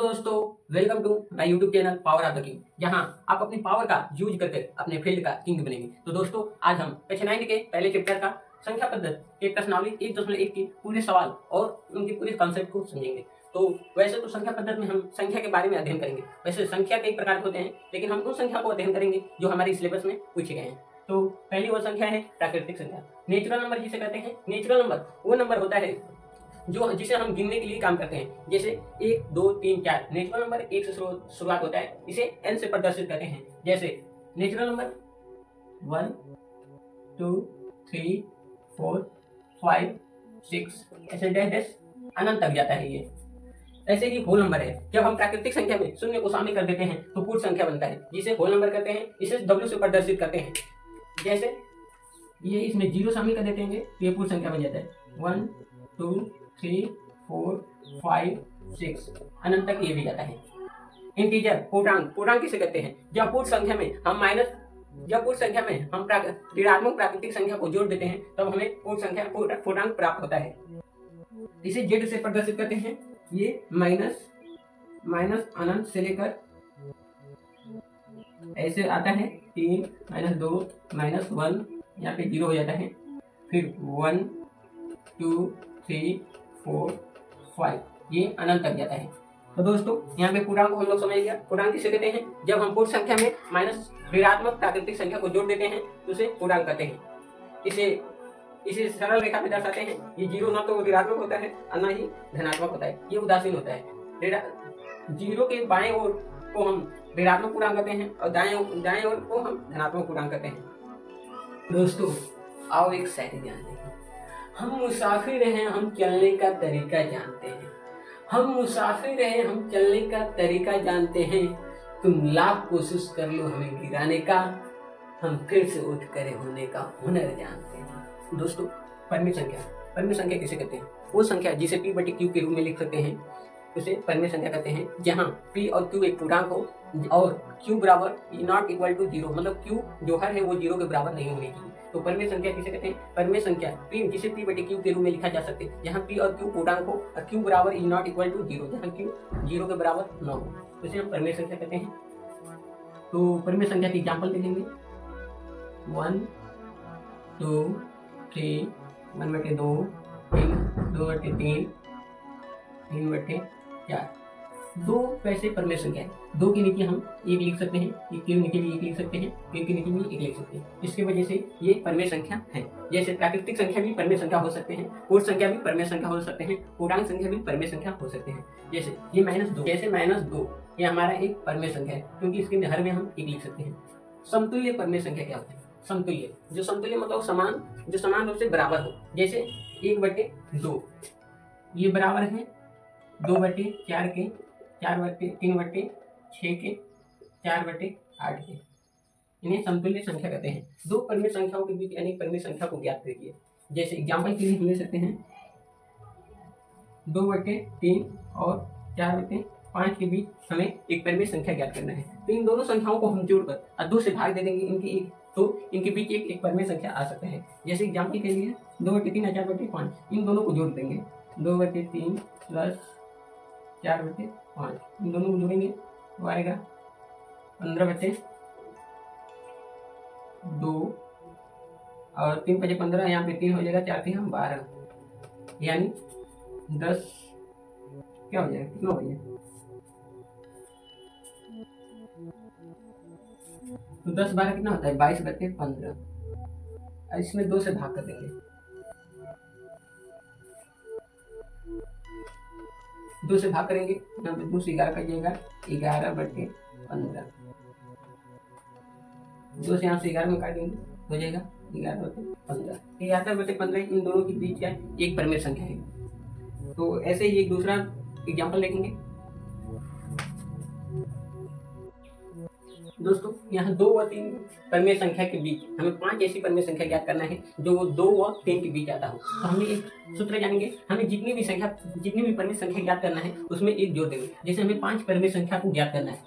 दोस्तों, welcome to my YouTube channel power of the king, जहां आप अपनी पावर का यूज करके अपने फील्ड का किंग बनेंगे। तो दोस्तों, आज हम कक्षा 9 के पहले चैप्टर का संख्या पद्धति के प्रश्नावली 1.1 के पूरे सवाल और उनके पूरे कॉन्सेप्ट को समझेंगे। तो वैसे तो संख्या पद्धति में हम संख्या के बारे में अध्ययन करेंगे। वैसे संख्या कई प्रकार के होते हैं, लेकिन हम उस संख्या को अध्ययन करेंगे जो हमारे सिलेबस में पूछे गए हैं। तो पहली वो संख्या है प्राकृतिक संख्या, नेचुरल नंबर जिसे कहते हैं। नेचुरल नंबर वो नंबर होता है जिसे हम गिनने के लिए काम करते हैं, जैसे 1, 2, 3, 4। नेचुरल नंबर 1 से शुरुआत होता है, इसे n से प्रदर्शित करते हैं। जैसे नेचुरल नंबर 1, 2, 3, 4, 5, 6 ऐसे डैश अनंत तक जाता है। ये ऐसे ही होल नंबर है। जब हम प्राकृतिक संख्या में शून्य को शामिल कर देते हैं तो पूर्ण संख्या बनता है, जिसे होल नंबर कहते हैं। इसे W से प्रदर्शित करते हैं। जैसे ये इसमें 0 शामिल कर देते हैं तो ये पूर्ण संख्या बन जाता है। 1, 2, 3, 4, 5, 6 अनंत तक ये भी जाता है। इंटीजर पूर्णांक किसे कहते हैं? जब पूर्ण संख्या में हम ऋणात्मक प्राकृतिक संख्या को जोड़ देते हैं तब हमें पूर्णांक प्राप्त होता है। इसे Z से प्रदर्शित करते हैं। ये माइनस अनंत से लेकर ऐसे आता है 3, -2, -1 यहाँ पे 0 हो जाता है। फिर 1, 2, 3, 4, 5 ये अनंत तक जाता है। तो दोस्तों, यहाँ पे पूर्णांक को हम लोग समझ गया। पूर्णांक किसे कहते हैं? जब हम पूर्ण संख्या में माइनस ऋणात्मक प्राकृतिक संख्या को जोड़ देते हैं तो उसे पूर्णांक कहते हैं। इसे सरल रेखा में दर्शाते हैं। ये 0 ना तो ऋणात्मक होता है और ना ही धनात्मक होता है, ये उदासीन होता है। 0 के बाएं ओर को हम ऋणात्मक पूर्णांक कहते हैं और दाएं ओर को हम धनात्मक पूर्णांक कहते हैं। दोस्तों, आओ एक शायरी जानते हैं। हम मुसाफिर हैं, हम चलने का तरीका जानते हैं। हम मुसाफिर हैं, हम चलने का तरीका जानते हैं। तुम लाख कोशिश कर लो हमें गिराने का, हम फिर से उठ करे होने का हुनर जानते हैं। दोस्तों, परिमेय संख्या किसे कहते हैं? वो संख्या जिसे P/Q के रूप में लिख सकते हैं, उसे परिमेय संख्या कहते हैं। जहाँ P और Q एक पूर्णांक हो और Q बराबर नॉट इक्वल टू 0, मतलब Q जो हर है वो 0 के बराबर नहीं होनी चाहिए। तो परिमेय संख्या किसे कहते हैं? परिमेय संख्या जिसे P/Q के रूप में लिखा जा सकते हैं, जहाँ P और Q पूर्णांक हो और Q बराबर नॉट इक्वल टू 0, जहाँ Q 0 के बराबर न हो, उसे हम परिमेय संख्या कहते हैं। तो परिमेय संख्या की एग्जाम्पल देखेंगे। 1, 2, 3, 1/2, 3, 2/3, 3/4। 2 वैसे परिमेय संख्या है। 2 के नीचे हम 1 लिख सकते हैं, 1 के नीचे भी 1 लिख सकते हैं, 1 के नीचे भी 1 लिख सकते हैं। इसकी वजह से ये परिमेय संख्या है। जैसे प्राकृतिक संख्या भी परिमेय संख्या हो सकते हैं, पूर्ण संख्या भी परिमेय संख्या हो सकते हैं, पूर्णांक संख्या भी परिमेय संख्या हो सकते हैं। जैसे ये -2, -2 ये हमारा एक परिमेय संख्या है, क्योंकि इसके हर में हम 1 लिख सकते हैं। समतुल्य परिमेय संख्या क्या होता है? समतुल्य मतलब समान रूप से बराबर हो। जैसे 1/2 ये बराबर है 2/4 के, 3/6 के, 4/8 के। इन्हें समतुल्य संख्या कहते हैं। दो परिमेय संख्याओं के बीच अनेक परिमेय संख्या को ज्ञात कीजिए। जैसे एग्जाम्पल के लिए हम ले सकते हैं 2/3 और 4/5 के बीच हमें एक परिमेय संख्या ज्ञात करना है। तो इन दोनों संख्याओं को हम जोड़कर और 2 से भाग दे देंगे, तो इनके बीच एक परिमेय संख्या आ सकता है। जैसे एग्जाम्पल के लिए 2/3 और 4/5, इन दोनों को जोड़ देंगे। 2/3 प्लस 4/5, इन दोनों को जोड़ेंगे तो आएगा 15/2 और 3×15, यहाँ पे 3 हो जाएगा, 4×3 12, यानी 10 क्या हो जाएगा, कितना हो जाएगा? तो 10 12 कितना होता है? 22/15। इसमें 2 से भाग कर देंगे। 2 से भाग करेंगे, यहाँ पे 2 से 11 कर जाएगा, 11/15। 2 से यहाँ से 11 में काट देंगे, हो जाएगा 11/15। 11/15 इन दोनों के बीच क्या एक परिमेय संख्या है। तो ऐसे ही एक दूसरा एग्जाम्पल देखेंगे। दोस्तों, यहाँ 2 व 3 परिमेय संख्या के बीच हमें 5 ऐसी परिमेय संख्या ज्ञात करना है जो 2 व 3 के बीच आता हो। तो हमें एक सूत्र जानेंगे। हमें जितनी भी परिमेय संख्या ज्ञात करना है उसमें 1 जोड़ देंगे। जैसे हमें 5 परिमेय संख्या को ज्ञात करना है,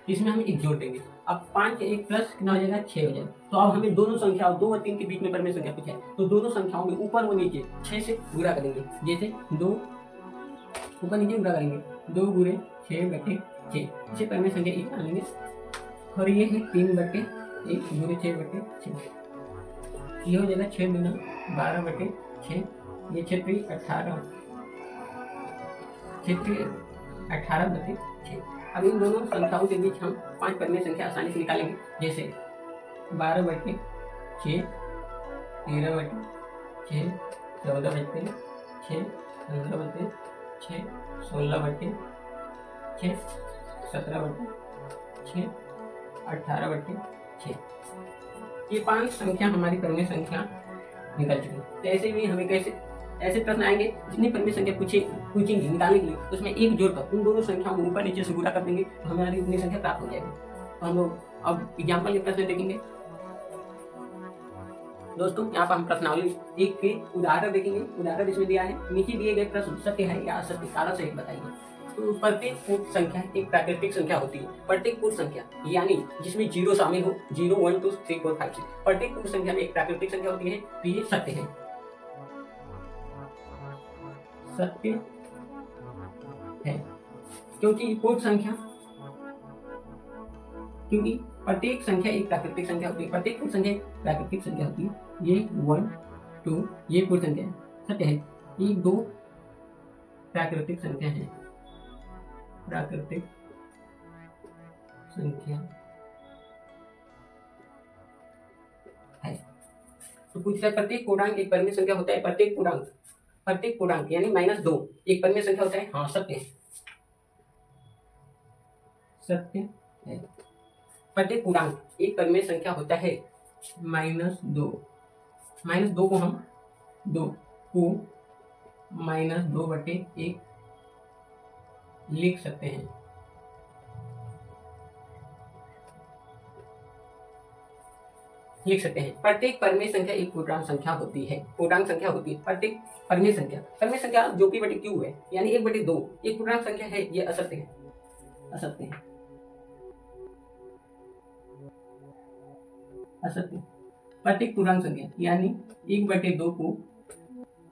इसमें हम 1 जोड़ देंगे। अब 5 1 प्लस कितना हो जाएगा? 6 हो जाएगा। तो अब हमें दोनों संख्याओं 2 और 3 के बीच में परिमेय संख्या पूछा है, तो दोनों संख्याओं में ऊपर व नीचे 6 से गुणा करेंगे। जैसे 2 ऊपर नीचे गुणा करेंगे, 2 गुणे 6/6, इसे परिमेय संख्या 1 मान लेंगे। और ये है 3/1 गुणे 6/6, ये हो जाएगा 6 गुना 12/6, ये 6×18, 6×18/6। अब इन दोनों संख्याओं के बीच हम 5 परिमेय संख्या आसानी से निकालेंगे, जैसे 12/6, 13/6, 14/6, 15/6, 16/6, 17/6, 18/6। ये 5 संख्या हमारी परिमेय संख्या निकल चुकी है। तो ऐसे भी हमें कैसे ऐसे प्रश्न आएंगे, जितनी परिमेय संख्या पूछेंगे निकालने के लिए, उसमें एक जोड़कर उन दोनों संख्याओं को ऊपर नीचे से गुणा कर देंगे तो हमारी उतनी संख्या प्राप्त हो जाएगी। तो हम लोग अब एग्जाम्पल के प्रश्न देखेंगे। दोस्तों यहाँ पर हम प्रश्नावली एक के उदाहरण देखेंगे। उदाहरण इसमें दिया है, नीचे दिए गए प्रश्न सत्य है या असत्य, कारण सहित बताइए। तो प्रत्येक पूर्ण संख्या एक प्राकृतिक संख्या होती है। प्रत्येक पूर्ण संख्या यानी जिसमें 0 शामिल हो, 0, 1, 2, 3, 4, 5, 6, प्रत्येक पूर्ण संख्या में एक प्राकृतिक संख्या होती है। तो ये सत्य है, सत्य है, क्योंकि पूर्ण संख्या, क्योंकि प्रत्येक संख्या एक प्राकृतिक संख्या होती है। प्रत्येक पूर्ण संख्या एक प्राकृतिक संख्या होती है। ये 1, 2 ये पूर्ण संख्या है, सत्य है। ये 2 प्राकृतिक संख्या है, प्राकृतिक संख्या है। तो पूछ रहा है प्रत्येक पूर्णांक एक परिमेय संख्या होता है। प्रत्येक पूर्णांक यानी -2 एक परिमेय संख्या होता है। हाँ सत्य है, सत्य है। प्रत्येक पूर्णांक एक परिमेय संख्या होता है। -2 को हम 2 को -2/1 लिख सकते हैं। प्रत्येक परिमेय संख्या एक पूर्णांक संख्या होती है। प्रत्येक परिमेय संख्या जो कि बटे क्यू है, यानी 1/2 एक पूर्णांक संख्या है। ये असत्य है, प्रत्येक पूर्णांक संख्या यानी 1/2 को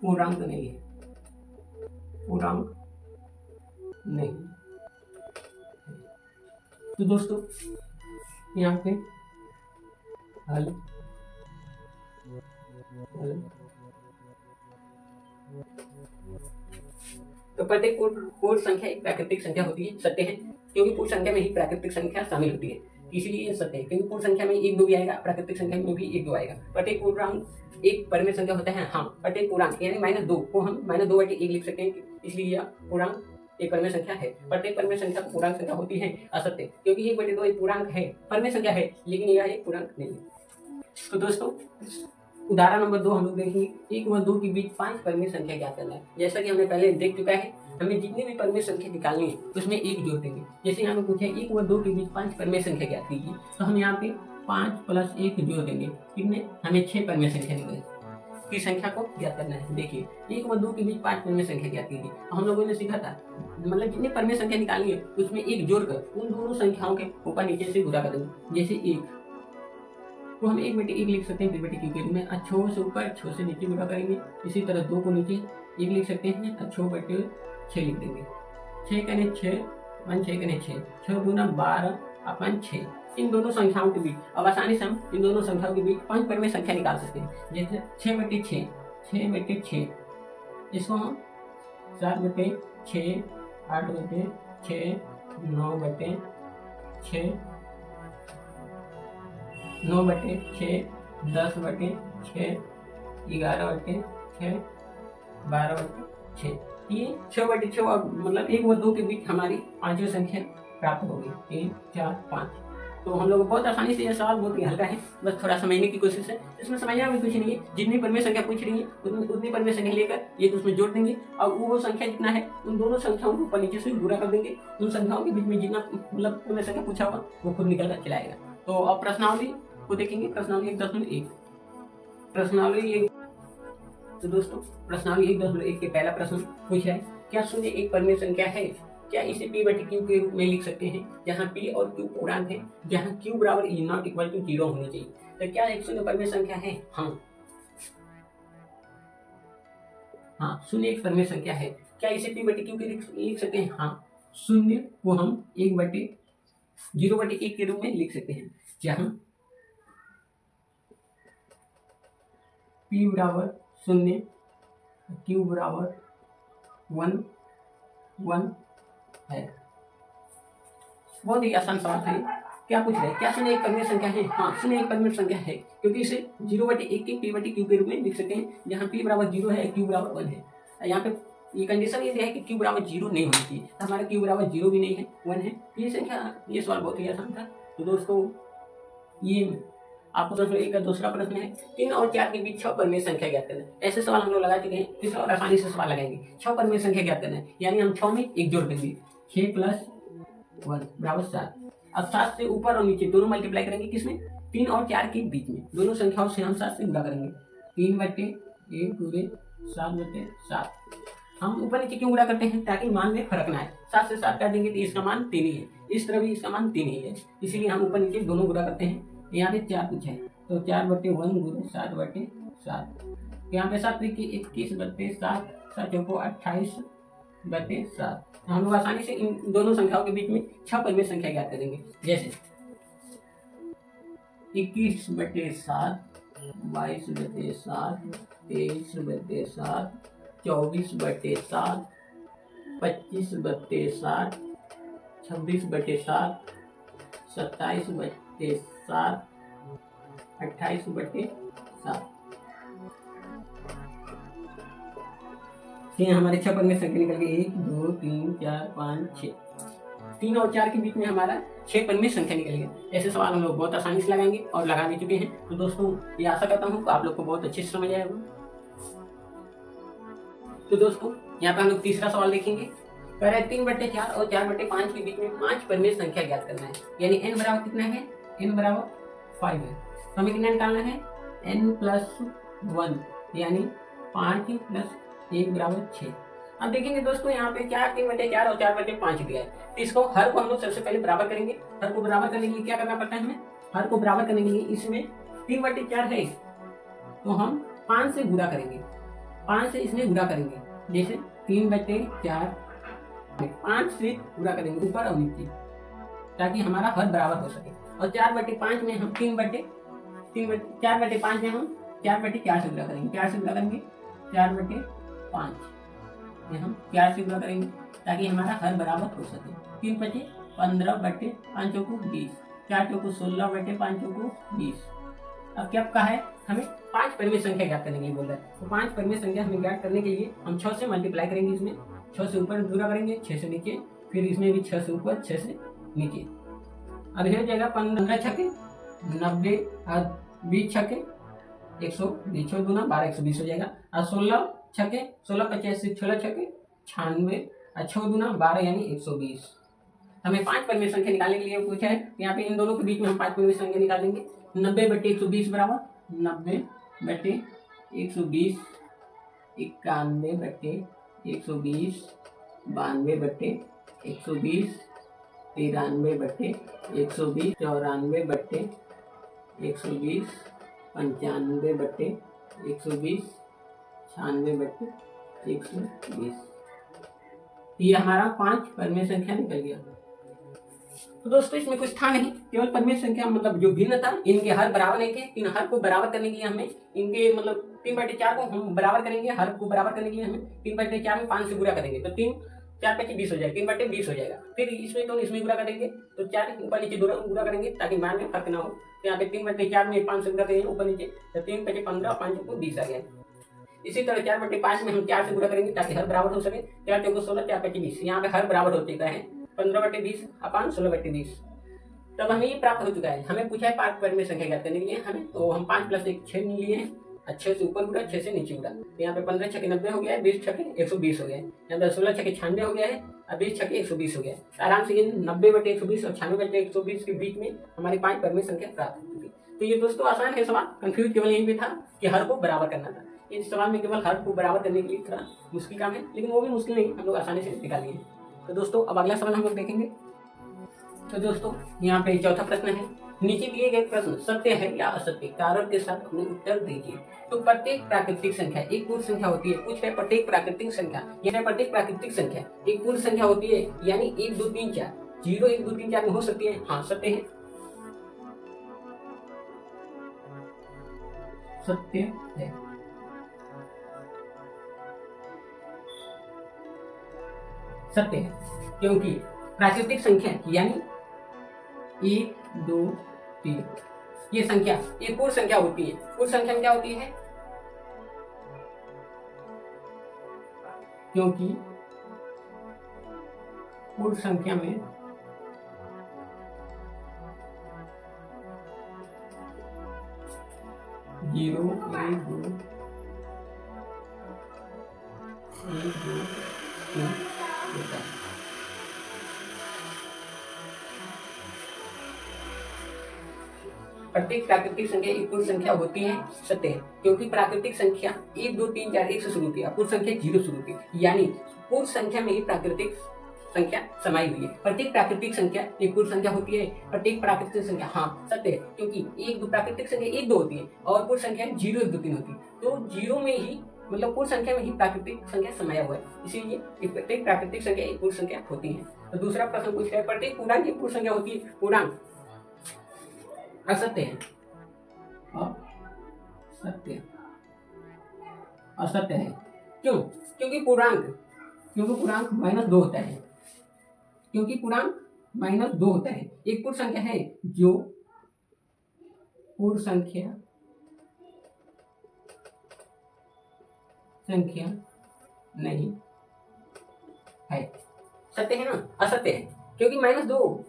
पूर्णांक नहीं। तो दोस्तों यहाँ पे हल तो प्रत्येक पूर्ण संख्या एक प्राकृतिक संख्या होती है, सत्य है, क्योंकि पूर्ण संख्या में ही प्राकृतिक संख्या शामिल होती है, इसलिए ये सत्य है। क्योंकि पूर्ण संख्या में 1, 2 भी आएगा, प्राकृतिक संख्या में भी 1, 2 आएगा। प्रत्येक पूर्णांक एक परिमेय संख्या होता है। हाँ, प्रत्येक पूर्णांक यानी -2 को हम -2/1 लिख सकते हैं, इसलिए यह पूर्णांक एक परिमेय संख्या है। प्रत्येक परिमेय संख्या पूर्णांक संख्या होती है, असत्य, क्योंकि 1/2 एक पूर्णांक है, परिमेय संख्या है, लेकिन यह एक पूर्णांक नहीं है। तो दोस्तों उदाहरण नंबर 2 हम लोग देखेंगे, 1 व 2 के बीच 5 परिमेय संख्या ज्ञात करना है। जैसा कि हमने पहले देख चुका है, हमें जितनी भी परिमेय संख्या निकालनी है उसमें 1 जोड़ देंगे। जैसे यहाँ पे पूछे 1 व 2 के बीच 5 परिमेय संख्या ज्ञात कीजिए, तो हम यहाँ पे 5 + 1 जोड़ देंगे, कितने, हमें 6 परिमेय संख्या की संख्या को ज्ञात करना है। देखिए 1 व 2 के बीच 5 परिमेय संख्या ज्ञात कीजिए। हम लोगों ने सीखा था, मतलब जितनी परिमेय संख्या निकालनी है उसमें 1 जोड़कर उन दोनों संख्याओं के ऊपर नीचे से गुणा कर देंगे। जैसे 1 तो हम 1/1 लिख सकते हैं, 2/q के रूप में। अच्छों से ऊपर, अच्छों से नीचे गुणा करेंगे। इसी तरह 2 को नीचे 1 लिख सकते हैं, अच्छों/6 लिख देंगे। 6 × 6 1 6 × 6 6 × 12/6। इन दोनों संख्याओं के बीच अब आसानी से हम इन दोनों संख्याओं के बीच 5 परिमेय संख्या निकाल सकते हैं। जैसे 6/6 इसको हम 7/6 8/6 9/6 9/6 10/6 11/6 12/6। ये 6/6 और मतलब 1 व 2 के बीच हमारी पांचवी संख्या प्राप्त होगी, 3 4 5। तो हम लोग बहुत आसानी से यह सवाल बहुत ही हल्का है, बस थोड़ा समझने की कोशिश है। इसमें समझना भी कुछ नहीं है, जितनी परिमेय संख्या पूछ रही है उतनी परिमेय संख्या लेकर एक उसमें जोड़ देंगे, और वो संख्या जितना है उन दोनों संख्याओं को ऊपर नीचे से गुणा कर देंगे। उन संख्याओं के बीच में जितना मतलब परिमेय संख्या पूछा होगा वो खुद निकल कर चलाएगा। तो अब प्रश्नावली को देखेंगे। प्रश्नावली 1.1 तो दोस्तों प्रश्नावली 1.1 के पहला प्रश्न पूछ रहा है, क्या शून्य एक परिमेय संख्या है? क्या इसे p/q के रूप में लिख सकते हैं, जहां p और q पूर्णांक है, जहां q = ≠ 0 होनी चाहिए। तो क्या एक शून्य परिमेय संख्या है? हाँ, शून्य एक परिमेय संख्या है। क्या इसे पी बटे क्यू के लिख सकते हैं? हाँ, शून्य को हम 0/1 के रूप में लिख सकते हैं, जहाँ पी बराबर 0, क्यू बराबर 1 1 है। बहुत ही आसान सवाल है। क्या पूछ रहे हैं? क्या शून्य एक परिमेय संख्या है? हाँ, शून्य एक परिमेय संख्या है, क्योंकि इसे 0/1 के पी बटे क्यू के रूप में लिख सकते हैं, जहाँ पी बराबर 0 है, क्यू बराबर 1 है। यहाँ पे ये कंडीशन ये है कि क्यू बराबर 0 नहीं होनी चाहिए, तो हमारा क्यू बराबर 0 भी नहीं है, 1 है। ये संख्या, ये सवाल बहुत ही आसान था। तो दोस्तों, ये आपको दोस्तों एक दूसरा प्रश्न है, 3 और 4 के बीच 6 परिमेय संख्या ज्ञात करना है। ऐसे सवाल हम लोग लगा चुके हैं, इस और आसानी से सवाल लगाएंगे। 6 परिमेय संख्या ज्ञात करना है, यानी हम 6 में एक जोड़ देंगे, 6 + 1 बराबर 7। अब 7 से ऊपर और नीचे दोनों मल्टीप्लाई करेंगे, किसमें? 3 और 4 के बीच में, दोनों संख्याओं से हम 7 से गुणा करेंगे। 3/1 पूरे 7/7। हम ऊपर नीचे क्यों गुणा करते हैं? ताकि मान में फर्क ना आए। 7 से 7 काट देंगे तो इसका मान 3 ही है, इस तरह भी इसका मान 3 ही है, इसीलिए हम ऊपर नीचे दोनों गुणा करते हैं। यहाँ पे 4 पूछा है, तो 4/1 गुणे 7/7। यहाँ पे 7 देखिए 21/7, 7 चौको 28/7। हम लोग आसानी से इन दोनों संख्याओं के बीच में 6 परिमेय संख्या ज्ञात करेंगे, जैसे 21/7, 22/7, 23/7, 24/7, 25/7, 26/7, 27/7, 28/7। ये हमारे 6 परिमेय संख्या निकल गई। 1 2 3 4 5 6। 3 और 4 के बीच में हमारा 6 परिमेय संख्या निकल गया। ऐसे सवाल हम लोग बहुत आसानी से लगाएंगे और लगा भी चुके हैं। तो दोस्तों, ये आशा करता हूँ कि आप लोग को बहुत अच्छे से समझ आएगा। तो दोस्तों, यहाँ पे हम लोग तीसरा सवाल देखेंगे। कह रहे हैं 3/4 और 4/5 के बीच में 5 परिमेय संख्या ज्ञात करना है, यानी n बराबर कितना है? n बराबर 5 है, तो हमें कितना निकालना है? n + 1, यानी 5 + 1 बराबर 6। अब देखेंगे दोस्तों, यहाँ पे क्या 3/4 और 4/5 दिया है, तो इसको हर को हम लोग सबसे पहले बराबर करेंगे। हर को बराबर करने के लिए क्या करना पड़ता है हमें? हर को बराबर करने के लिए इसमें 3/4 है, तो हम 5 से गुणा करेंगे, 5 से इसमें गुणा करेंगे, जैसे 3/4 5 से गुणा करेंगे ऊपर और नीचे, ताकि हमारा हर बराबर हो सके। और 4/5 में हम 4/5 में हम 4/4 से गुणा करेंगे, 4 से गुणा करेंगे 4/5 में हम 4 से गुणा करेंगे, ताकि हमारा हर बराबर हो सके। 3/5 15/5 चौको 20, 4 चौको 16/5 चौको 20। अब क्या कहा है? हमें 5 परिमेय संख्या ज्ञात करने के लिए बोल रहा है, तो 5 परिमेय संख्या हमें ज्ञात करने के लिए हम 6 से मल्टीप्लाई करेंगे। इसमें 6 से ऊपर गुणा करेंगे, 6 से नीचे, फिर इसमें भी 6 से ऊपर 6 से नीचे। अब हो जाएगा 15 छक्के 90 और 20 छक्के 120, 6 दूना 12, 120 हो जाएगा। और 16 छक्के 16/50 से 16 छक्के 96 और 6 दूना 12, यानी 120। हमें 5 परिमेय संख्या निकालने के लिए पूछा है, यहाँ पे इन दोनों के बीच में हम 5 परिमेय संख्या निकालेंगे। 90/120 बराबर 90/120, 91/120, 92/120, 93/120, 94/120, 95/120, 96/120। ये हमारा 5 परिमेय संख्या निकल गया। तो दोस्तों, इसमें कुछ था नहीं, केवल परिमेय संख्या मतलब जो भिन्न था, इनके हर बराबर नहीं थे। इन हर को बराबर करने के लिए हमें इनके मतलब 3/4 को हम बराबर करेंगे, हर को बराबर करने के लिए हमें 3/4 में 5 से गुणा करेंगे, तो 3 4/5 20 हो जाएगा, 3/20 हो जाएगा। फिर इसमें तो इसमें गुणा करेंगे, तो 4 ऊपर नीचे गुणा करेंगे, ताकि मान में फर्क ना हो। तो यहाँ पे 3/4 में 5 से गुणा करेंगे ऊपर नीचे, तो 3/5 15, 5 को 20 आ गया। इसी तरह 4/5 में हम 4 से गुणा करेंगे, ताकि हर बराबर हो सके। 4 चौको 16, 4/5 20, यहाँ पे हर बराबर हो चुका है। 15/20 अपान 16/20, तब हमें ये प्राप्त हो चुका है। हमें पूछा है 5 परिमेय संख्या ज्ञात करने के लिए हमें, तो हम 5 + 1 6 लिए हैं। 6 से ऊपर गुणा, 6 से नीचे गुणा। तो यहाँ पे 15 छक्के 90 हो गया है, 20 छक्के 120 हो गया है। यहाँ पे 16 छक्के 96 हो गया है और 20 छक्के 120 हो गया है। आराम से ये 90/120 और 96/120 के बीच में हमारी 5 परिमेय संख्या प्राप्त हो चुकी। तो ये दोस्तों आसान है सवाल, कंफ्यूज केवल यहीं पे था कि हर को बराबर करना था। इस सवाल में केवल हर को बराबर करने के लिए थोड़ा मुश्किल काम है, लेकिन वो भी मुश्किल नहीं, हम लोग आसानी से निकाल लिए। तो दोस्तों, अब अगला सवाल हम लोग देखेंगे। तो दोस्तों यहाँ पे चौथा प्रश्न है, नीचे दिए गए प्रश्न सत्य है या असत्य, कारण के साथ अपने उत्तर दीजिए। तो प्रत्येक प्राकृतिक संख्या एक पूर्ण संख्या होती है। कुछ है प्रत्येक प्राकृतिक संख्या, यानी प्रत्येक प्राकृतिक संख्या एक पूर्ण संख्या होती है, यानी 1 2 3 4 0 1 2 3 4 में हो सकती है। हाँ सत्य है, सत्य है। सत्य है क्योंकि प्राकृतिक संख्या यानी 1 2 3 ये संख्या एक पूर्ण संख्या होती है। पूर्ण संख्या में क्या होती है, क्योंकि पूर्ण संख्या में 0 1 2 3 होता है। प्रत्येक प्राकृतिक संख्या एक पूर्ण संख्या होती है, सत्य है क्योंकि प्राकृतिक संख्या 1 2 3 4 1 से शुरू होती है, पूर्ण संख्या 0 शुरू होती है, यानी पूर्ण संख्या में ही प्राकृतिक संख्या समाई हुई है। प्रत्येक प्राकृतिक संख्या एक पूर्ण संख्या होती है। प्रत्येक प्राकृतिक संख्या, हाँ सत्य है क्योंकि 1 2 प्राकृतिक संख्या 1 2 होती है और पूर्ण संख्या 0 1 2 3 होती है। तो 0 में ही मतलब पूर्ण संख्या में ही प्राकृतिक संख्या समाया हुआ है, इसीलिए प्रत्येक प्राकृतिक संख्या एक पूर्ण संख्या होती है। तो दूसरा प्रश्न पूछा है, प्रत्येक पूर्णांक एक पूर्ण संख्या होती है। पूर्णांक असत्य है, असत्य असत्य है। क्यों? क्योंकि पूर्णांक -2 होता है, क्योंकि पूर्णांक -2 होता है। एक पूर्ण संख्या है जो पूर्ण संख्या नहीं है। सत्य है ना? असत्य है क्योंकि -2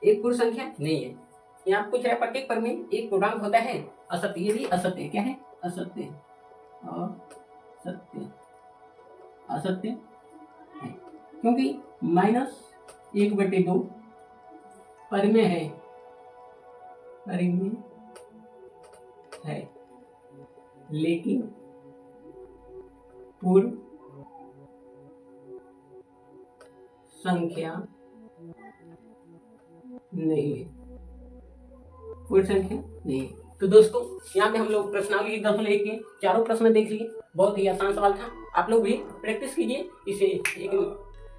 एक पूर्ण संख्या नहीं है। यहाँ पूछ रहा है प्रत्येक पर में एक पूर्णांक होता है। असत्य, ये भी असत्य। क्या है? असत्य, असत्य, असत्य है क्योंकि -1/2 परिमेय है, परिमेय है लेकिन पूर्ण संख्या नहीं है, पूर्ण संख्या नहीं है। तो दोस्तों यहाँ पे हम लोग प्रश्नावली 10 के चारों प्रश्न देख लिए। बहुत ही आसान सवाल था, आप लोग भी प्रैक्टिस कीजिए। इसे एक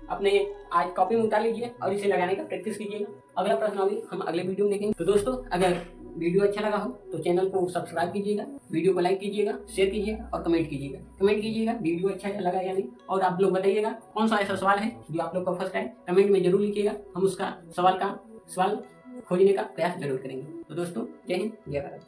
अपने आज कॉपी में उतार लीजिए और इसे लगाने का प्रैक्टिस कीजिएगा। अगला प्रश्नावली हम अगले वीडियो में देखेंगे। तो दोस्तों अगर वीडियो अच्छा लगा हो तो चैनल को सब्सक्राइब कीजिएगा, वीडियो को लाइक कीजिएगा, शेयर कीजिएगा और कमेंट कीजिएगा। कमेंट कीजिएगा वीडियो अच्छा लगा या नहीं, और आप लोग बताइएगा कौन सा ऐसा सवाल है जो आप लोग का फर्स्ट है। कमेंट में जरूर लिखिएगा, हम उसका सवाल खोजने का प्रयास जरूर करेंगे। तो दोस्तों जय हिंद, जय भारत।